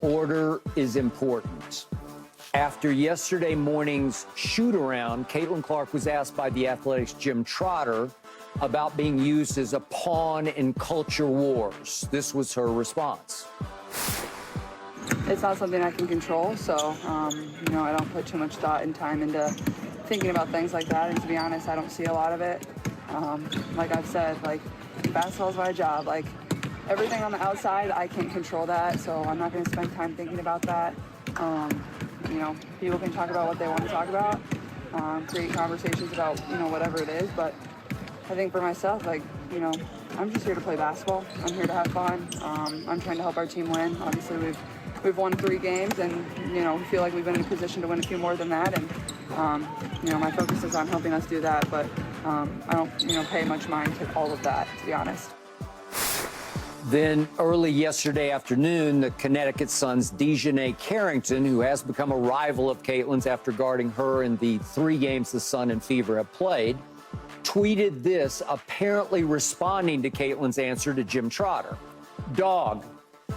Order is important. After yesterday morning's shoot-around, Caitlin Clark was asked by The Athletic's Jim Trotter about being used as a pawn in culture wars. This was her response. It's not something I can control, so, I don't put too much thought and time into thinking about things like that, and to be honest, I don't see a lot of it. Like I've said, basketball's my job. Everything on the outside, I can't control that, so I'm not going to spend time thinking about that. People can talk about what they want to talk about, create conversations about, whatever it is, but I think for myself, I'm just here to play basketball. I'm here to have fun. I'm trying to help our team win. Obviously, we've won 3 games, and, we feel like we've been in a position to win a few more than that, and, my focus is on helping us do that, but I don't, pay much mind to all of that, to be honest. Then early yesterday afternoon, the Connecticut Sun's Dejanay Carrington, who has become a rival of Caitlin's after guarding her in the 3 games the Sun and Fever have played, tweeted this, apparently responding to Caitlin's answer to Jim Trotter. Dog,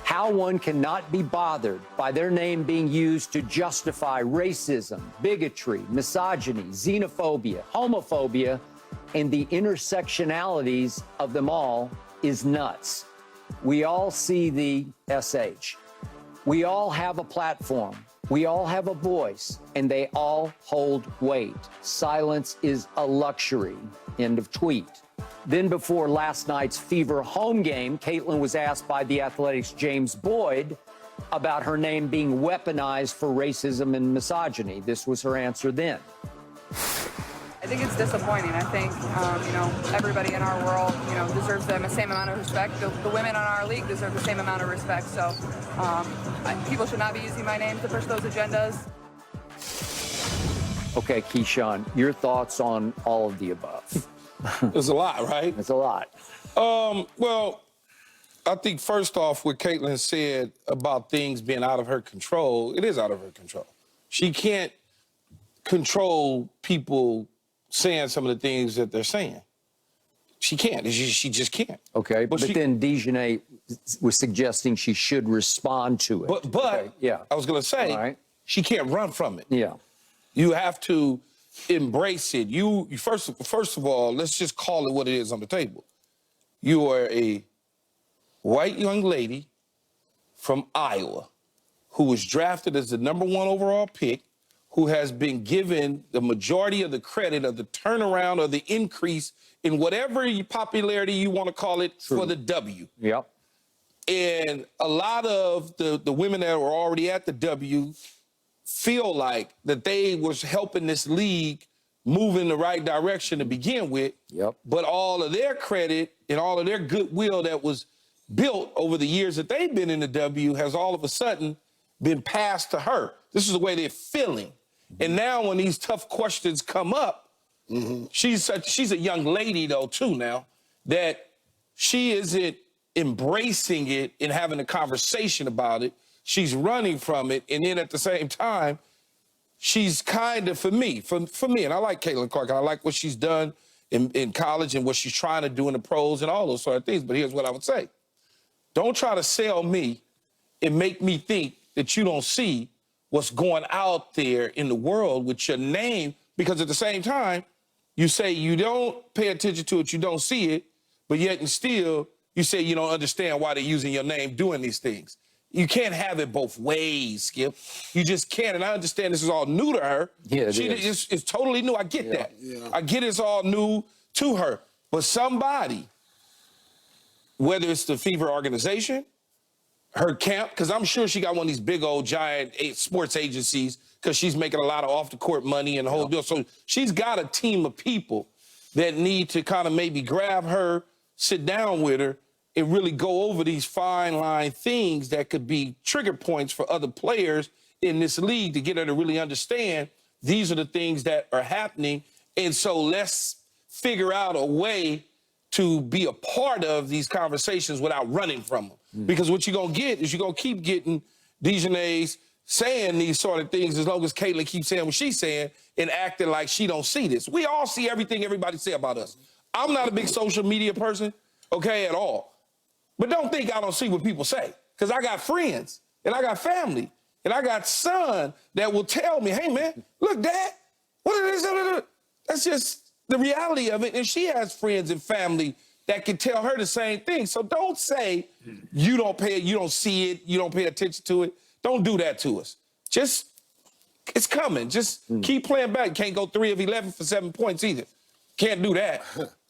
how one cannot be bothered by their name being used to justify racism, bigotry, misogyny, xenophobia, homophobia, and the intersectionalities of them all is nuts. We all see the SH. We all have a platform. We all have a voice, and they all hold weight. Silence is a luxury. End of tweet. Then before last night's Fever home game, Caitlin was asked by The Athletic's James Boyd about her name being weaponized for racism and misogyny. This was her answer then. I think it's disappointing. I think, everybody in our world, deserves the same amount of respect. The women in our league deserve the same amount of respect. So people should not be using my name to push those agendas. Okay, Keyshawn, your thoughts on all of the above? It's a lot, right? It's a lot. Well, I think first off, what Caitlin said about things being out of her control, it is out of her control. She can't control people saying some of the things that they're saying. She can't. She just can't. Okay, but then Dejanay was suggesting she should respond to it. But okay. Yeah, I was going to say, she can't run from it. Yeah. You have to embrace it. You first of all, let's just call it what it is on the table. You are a white young lady from Iowa who was drafted as the #1 overall pick, who has been given the majority of the credit of the turnaround or the increase in whatever popularity you want to call it for the W. Yep. And a lot of the women that were already at the W feel like that they was helping this league move in the right direction to begin with. Yep. But all of their credit and all of their goodwill that was built over the years that they've been in the W has all of a sudden been passed to her. This is the way they're feeling. And now when these tough questions come up, she's a young lady, though, too, now, that she isn't embracing it and having a conversation about it. She's running from it. And then at the same time, she's kind of, for me, and I like Caitlin Clark, and I like what she's done in college and what she's trying to do in the pros and all those sort of things. But here's what I would say. Don't try to sell me and make me think that you don't see what's going out there in the world with your name, because at the same time, you say you don't pay attention to it, you don't see it, but yet and still, you say you don't understand why they're using your name doing these things. You can't have it both ways, Skip. You just can't, and I understand this is all new to her. Yeah, it's totally new, I get that. Yeah. I get it's all new to her, but somebody, whether it's the Fever organization, her camp, because I'm sure she got one of these big old giant sports agencies because she's making a lot of off-the-court money and the whole deal. So she's got a team of people that need to kind of maybe grab her, sit down with her, and really go over these fine line things that could be trigger points for other players in this league to get her to really understand these are the things that are happening. And so let's figure out a way to be a part of these conversations without running from them. Because what you're going to get is you're going to keep getting Dejanay's saying these sort of things as long as Caitlin keeps saying what she's saying and acting like she don't see this. We all see everything everybody say about us. I'm not a big social media person, okay, at all. But don't think I don't see what people say, because I got friends and I got family, and I got son that will tell me, hey, man, look, Dad, what is this? That's just the reality of it. And she has friends and family that can tell her the same thing. So don't say you don't see it, you don't pay attention to it. Don't do that to us. Just, it's coming. Just keep playing back. Can't go 3 of 11 for 7 points either. Can't do that,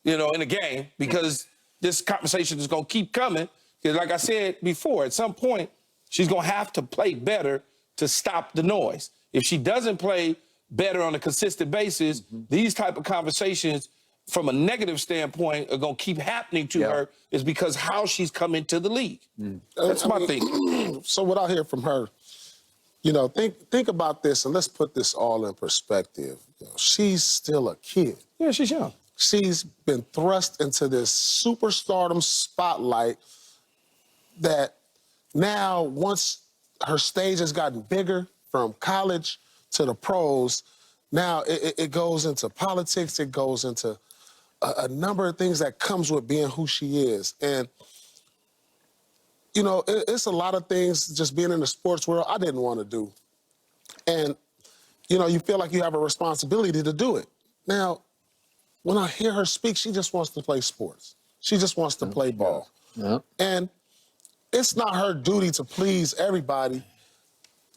in a game, because this conversation is going to keep coming. Because like I said before, at some point, she's going to have to play better to stop the noise. If she doesn't play better on a consistent basis, these type of conversations from a negative standpoint are going to keep happening to her, is because how she's come into the league. That's my thing. So what I hear from her, think about this, and let's put this all in perspective. She's still a kid. Yeah, she's young. She's been thrust into this superstardom spotlight that now, once her stage has gotten bigger, from college to the pros, now it goes into politics, it goes into a number of things that comes with being who she is. And, it's a lot of things just being in the sports world I didn't want to do. And, you feel like you have a responsibility to do it. Now, when I hear her speak, she just wants to play sports. She just wants to play ball. Yeah. And it's not her duty to please everybody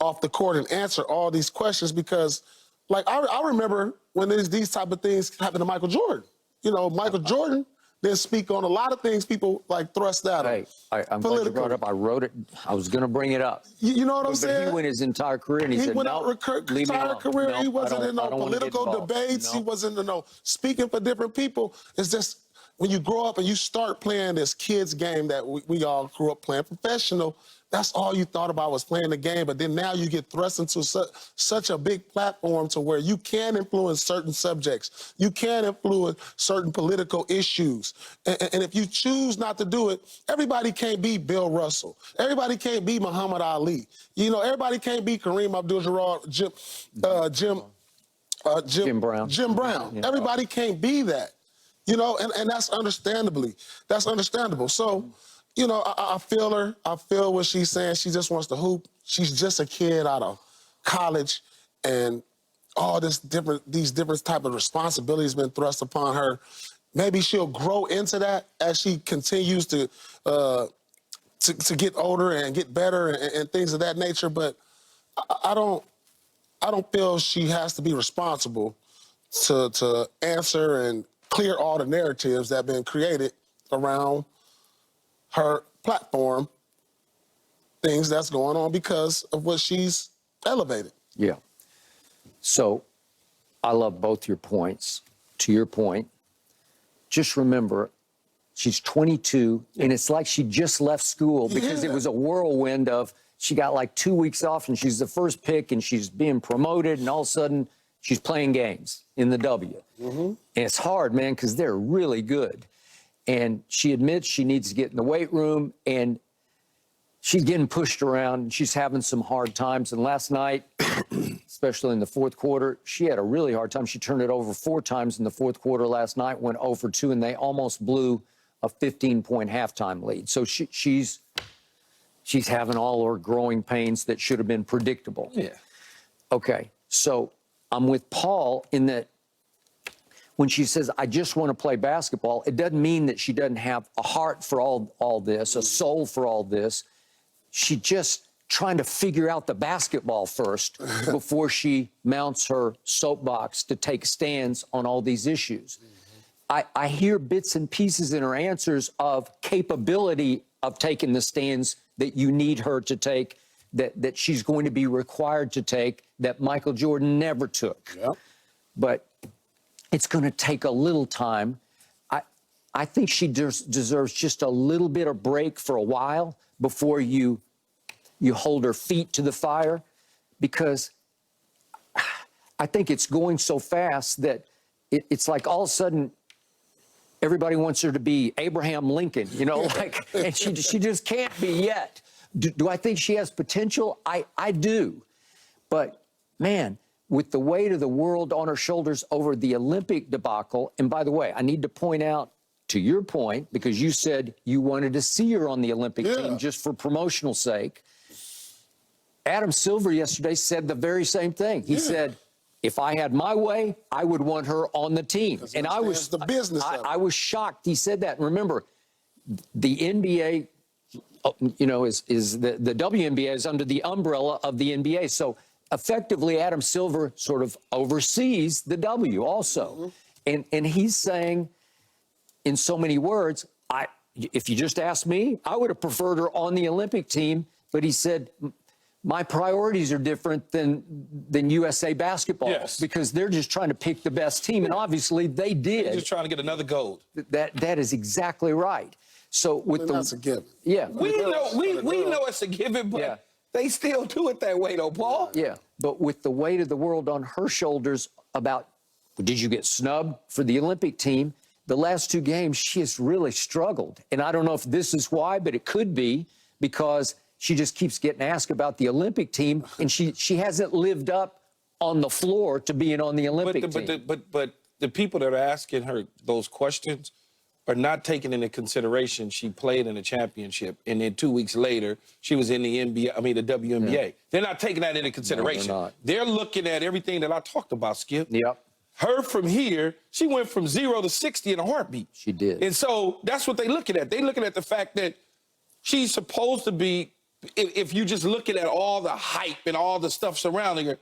off the court and answer all these questions, because, like, I remember when these type of things happened to Michael Jordan. Michael Jordan didn't speak on a lot of things people, like, thrust at him. Hey, I'm glad you brought it up. I wrote it. I was going to bring it up. You know what I'm But saying? he went his entire career, and he said, went no, out leave me entire alone. career. No, He wasn't in no I don't wanna get political involved. debates. No. He wasn't in no speaking for different people. It's just when you grow up and you start playing this kids game that we all grew up playing professional, that's all you thought about was playing the game. But then now you get thrust into such a big platform to where you can influence certain subjects. You can influence certain political issues. And if you choose not to do it, everybody can't be Bill Russell. Everybody can't be Muhammad Ali. Everybody can't be Kareem Abdul-Jabbar, Jim Brown. Yeah. Everybody can't be that. And that's understandable. So, I feel her. I feel what she's saying. She just wants to hoop. She's just a kid out of college, and all these different type of responsibilities been thrust upon her. Maybe she'll grow into that as she continues to get older and get better and things of that nature. But I don't feel she has to be responsible to answer and clear all the narratives that have been created around her platform, things that's going on because of what she's elevated. Yeah. So I love both your points. To your point, just remember, she's 22, and it's like she just left school, because it was a whirlwind of, she got like 2 weeks off, and she's the first pick, and she's being promoted, and all of a sudden she's playing games in the W. And it's hard, man, because they're really good. And she admits she needs to get in the weight room, and she's getting pushed around, and she's having some hard times. And last night, especially in the fourth quarter, she had a really hard time. She turned it over 4 times in the fourth quarter last night, went 0 for 2, and they almost blew a 15-point halftime lead. So she's having all her growing pains that should have been predictable. Yeah. Okay, so I'm with Paul in that when she says, I just want to play basketball, it doesn't mean that she doesn't have a heart for all this, a soul for all this. She's just trying to figure out the basketball first before she mounts her soapbox to take stands on all these issues. I hear bits and pieces in her answers of capability of taking the stands that you need her to take, that she's going to be required to take, that Michael Jordan never took. Yep. But it's going to take a little time. I think she deserves just a little bit of break for a while before you hold her feet to the fire, because I think it's going so fast that it's like all of a sudden everybody wants her to be Abraham Lincoln, and she just can't be yet. Do I think she has potential? I do. But, man, with the weight of the world on her shoulders over the Olympic debacle, and by the way, I need to point out, to your point, because you said you wanted to see her on the Olympic team just for promotional sake, Adam Silver yesterday said the very same thing. He said, if I had my way, I would want her on the team. And I was the business of it. I was shocked he said that. And remember, the NBA, you know, is the WNBA is under the umbrella of the NBA. So effectively, Adam Silver sort of oversees the W also. And he's saying, in so many words, if you just asked me, I would have preferred her on the Olympic team. But he said, my priorities are different than USA basketball because they're just trying to pick the best team. And obviously they did. They're just trying to get another gold. That is exactly right. So with that's a given. Yeah. We know it's a given, but they still do it that way though, Paul. Yeah. But with the weight of the world on her shoulders about, did you get snubbed for the Olympic team? The last 2 games, she has really struggled. And I don't know if this is why, but it could be because she just keeps getting asked about the Olympic team, and she hasn't lived up on the floor to being on the Olympic team. But the people that are asking her those questions are not taking into consideration she played in a championship, and then 2 weeks later, she was in the the WNBA. Yeah. They're not taking that into consideration. No, they're looking at everything that I talked about, Skip. Yep. Her from here, she went from 0 to 60 in a heartbeat. She did. And so that's what they're looking at. They're looking at the fact that she's supposed to be, if you just looking at all the hype and all the stuff surrounding her,